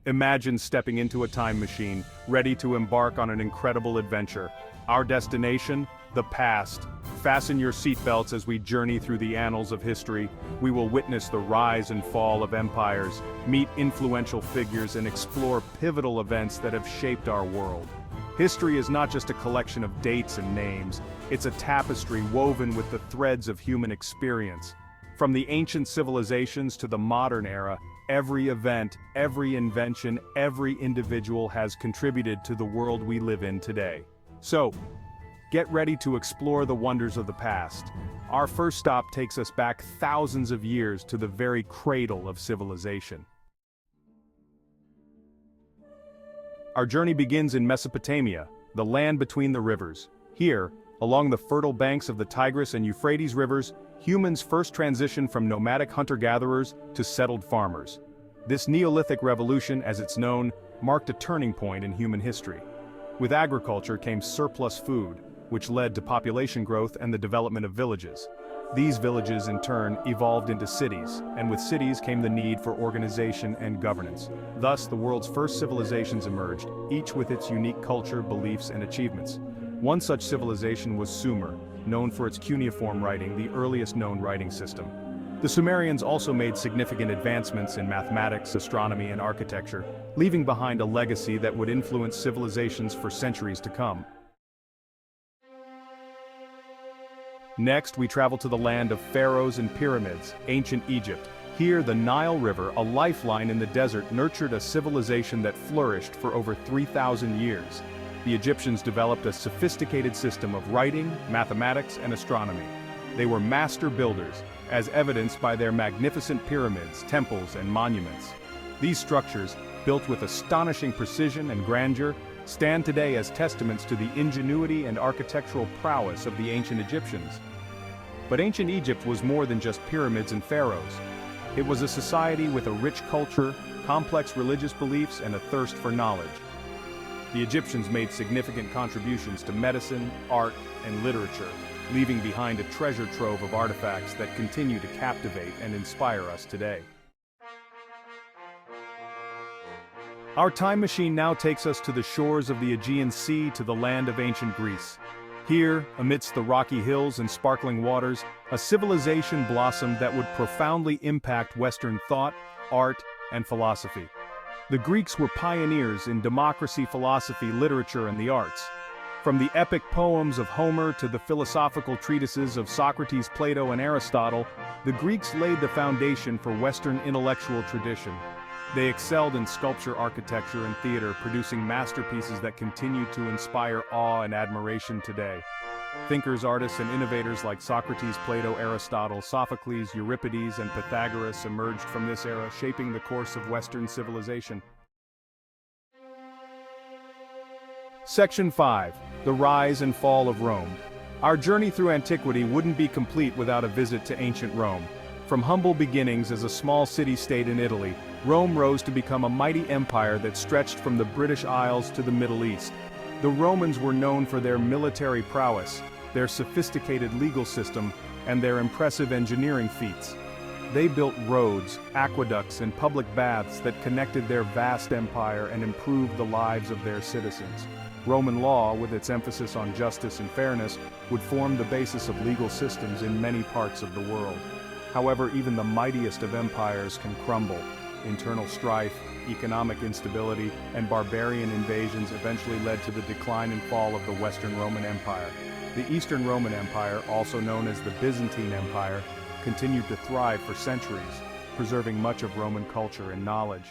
Imagine stepping into a time machine, ready to embark on an incredible adventure. Our destination? The past. Fasten your seatbelts as we journey through the annals of history. We will witness the rise and fall of empires, meet influential figures, and explore pivotal events that have shaped our world. History is not just a collection of dates and names, it's a tapestry woven with the threads of human experience. From the ancient civilizations to the modern era, every event, every invention, every individual has contributed to the world we live in today. So, get ready to explore the wonders of the past. Our first stop takes us back thousands of years to the very cradle of civilization. Our journey begins in Mesopotamia, the land between the rivers. Here, along the fertile banks of the Tigris and Euphrates rivers, humans first transitioned from nomadic hunter-gatherers to settled farmers. This Neolithic Revolution, as it's known, marked a turning point in human history. With agriculture came surplus food, which led to population growth and the development of villages. These villages, in turn, evolved into cities, and with cities came the need for organization and governance. Thus, the world's first civilizations emerged, each with its unique culture, beliefs, and achievements. One such civilization was Sumer, known for its cuneiform writing, the earliest known writing system. The Sumerians also made significant advancements in mathematics, astronomy, and architecture, leaving behind a legacy that would influence civilizations for centuries to come. Next, we travel to the land of pharaohs and pyramids, ancient Egypt. Here, the Nile River, a lifeline in the desert, nurtured a civilization that flourished for over 3,000 years. The Egyptians developed a sophisticated system of writing, mathematics, and astronomy. They were master builders, as evidenced by their magnificent pyramids, temples, and monuments. These structures, built with astonishing precision and grandeur, stand today as testaments to the ingenuity and architectural prowess of the ancient Egyptians. But ancient Egypt was more than just pyramids and pharaohs. It was a society with a rich culture, complex religious beliefs, and a thirst for knowledge. The Egyptians made significant contributions to medicine, art, and literature, leaving behind a treasure trove of artifacts that continue to captivate and inspire us today. Our time machine now takes us to the shores of the Aegean Sea, to the land of ancient Greece. Here, amidst the rocky hills and sparkling waters, a civilization blossomed that would profoundly impact Western thought, art, and philosophy. The Greeks were pioneers in democracy, philosophy, literature, and the arts. From the epic poems of Homer to the philosophical treatises of Socrates, Plato, and Aristotle, the Greeks laid the foundation for Western intellectual tradition. They excelled in sculpture, architecture, and theater, producing masterpieces that continue to inspire awe and admiration today. Thinkers, artists, and innovators like Socrates, Plato, Aristotle, Sophocles, Euripides, and Pythagoras emerged from this era, shaping the course of Western civilization. Section 5. The Rise and Fall of Rome. Our journey through antiquity wouldn't be complete without a visit to ancient Rome. From humble beginnings as a small city-state in Italy, Rome rose to become a mighty empire that stretched from the British Isles to the Middle East. The Romans were known for their military prowess, their sophisticated legal system, and their impressive engineering feats. They built roads, aqueducts, and public baths that connected their vast empire and improved the lives of their citizens. Roman law, with its emphasis on justice and fairness, would form the basis of legal systems in many parts of the world. However, even the mightiest of empires can crumble. Internal strife, economic instability, and barbarian invasions eventually led to the decline and fall of the Western Roman Empire. The Eastern Roman Empire, also known as the Byzantine Empire, continued to thrive for centuries, preserving much of Roman culture and knowledge.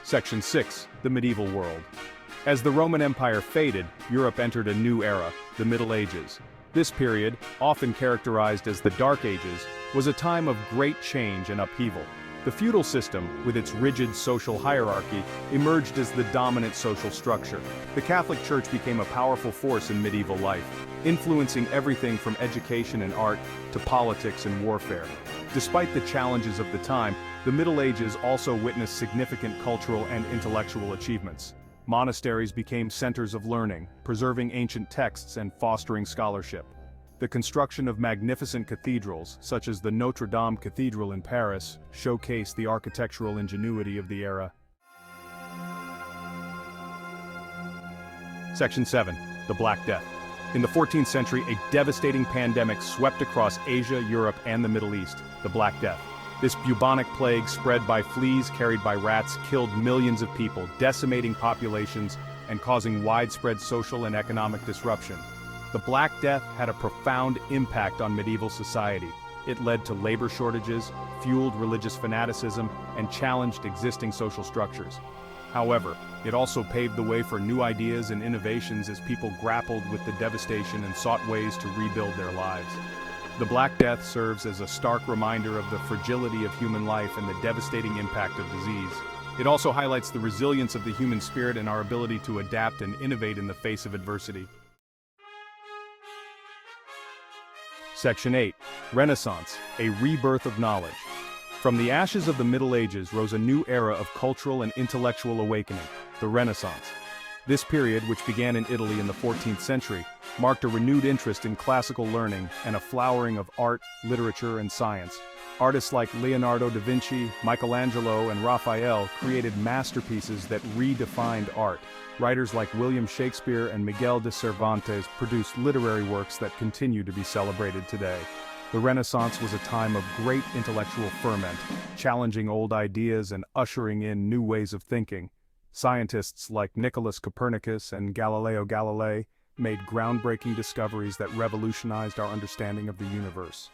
Section 6. The Medieval World. As the Roman Empire faded, Europe entered a new era, the Middle Ages. This period, often characterized as the Dark Ages, was a time of great change and upheaval. The feudal system, with its rigid social hierarchy, emerged as the dominant social structure. The Catholic Church became a powerful force in medieval life, influencing everything from education and art to politics and warfare. Despite the challenges of the time, the Middle Ages also witnessed significant cultural and intellectual achievements. Monasteries became centers of learning, preserving ancient texts and fostering scholarship. The construction of magnificent cathedrals, such as the Notre Dame Cathedral in Paris, showcase the architectural ingenuity of the era. Section 7. The Black Death. In the 14th century, a devastating pandemic swept across Asia, Europe, and the Middle East, the Black Death. This bubonic plague, spread by fleas carried by rats, killed millions of people, decimating populations and causing widespread social and economic disruption. The Black Death had a profound impact on medieval society. It led to labor shortages, fueled religious fanaticism, and challenged existing social structures. However, it also paved the way for new ideas and innovations as people grappled with the devastation and sought ways to rebuild their lives. The Black Death serves as a stark reminder of the fragility of human life and the devastating impact of disease. It also highlights the resilience of the human spirit and our ability to adapt and innovate in the face of adversity. Section 8. Renaissance, a rebirth of knowledge. From the ashes of the Middle Ages rose a new era of cultural and intellectual awakening, the Renaissance. This period, which began in Italy in the 14th century, marked a renewed interest in classical learning and a flowering of art, literature, and science. Artists like Leonardo da Vinci, Michelangelo, and Raphael created masterpieces that redefined art. Writers like William Shakespeare and Miguel de Cervantes produced literary works that continue to be celebrated today. The Renaissance was a time of great intellectual ferment, challenging old ideas and ushering in new ways of thinking. Scientists like Nicholas Copernicus and Galileo Galilei made groundbreaking discoveries that revolutionized our understanding of the universe.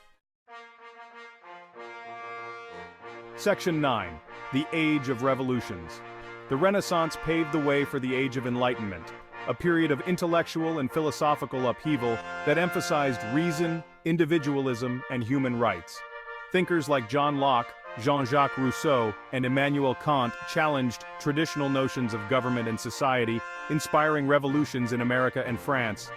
Section 9. The Age of Revolutions. The Renaissance paved the way for the Age of Enlightenment, a period of intellectual and philosophical upheaval that emphasized reason, individualism, and human rights. Thinkers like John Locke, Jean-Jacques Rousseau, and Immanuel Kant challenged traditional notions of government and society, inspiring revolutions in America and France.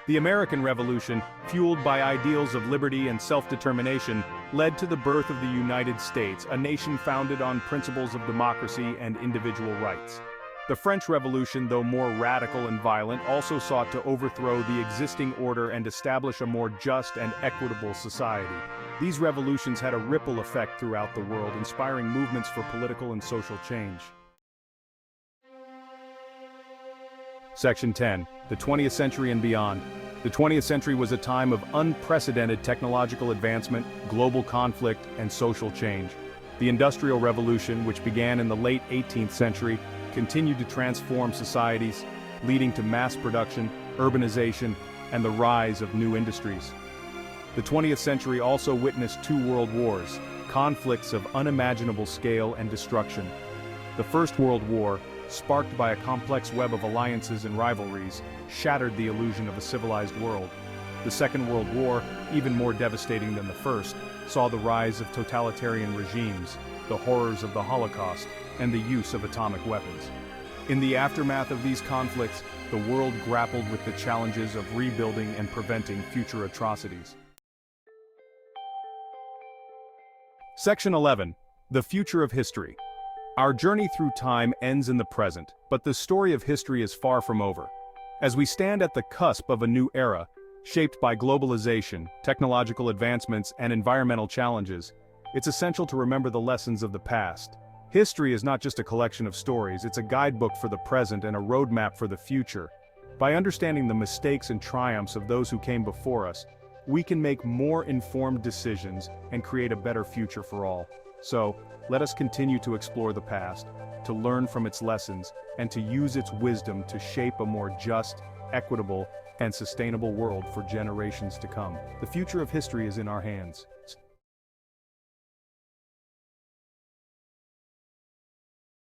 The American Revolution, fueled by ideals of liberty and self-determination, led to the birth of the United States, a nation founded on principles of democracy and individual rights. The French Revolution, though more radical and violent, also sought to overthrow the existing order and establish a more just and equitable society. These revolutions had a ripple effect throughout the world, inspiring movements for political and social change. Section 10. The 20th Century and Beyond. The 20th century was a time of unprecedented technological advancement, global conflict, and social change. The Industrial Revolution, which began in the late 18th century, continued to transform societies, leading to mass production, urbanization, and the rise of new industries. The 20th century also witnessed two world wars, conflicts of unimaginable scale and destruction. The First World War, sparked by a complex web of alliances and rivalries, shattered the illusion of a civilized world. The Second World War, even more devastating than the first, saw the rise of totalitarian regimes, the horrors of the Holocaust, and the use of atomic weapons. In the aftermath of these conflicts, the world grappled with the challenges of rebuilding and preventing future atrocities. Section 11. The Future of History. Our journey through time ends in the present, but the story of history is far from over. As we stand at the cusp of a new era, shaped by globalization, technological advancements, and environmental challenges, it's essential to remember the lessons of the past. History is not just a collection of stories, it's a guidebook for the present and a roadmap for the future. By understanding the mistakes and triumphs of those who came before us, we can make more informed decisions and create a better future for all. So, let us continue to explore the past, to learn from its lessons, and to use its wisdom to shape a more just, equitable, and sustainable world for generations to come. The future of history is in our hands.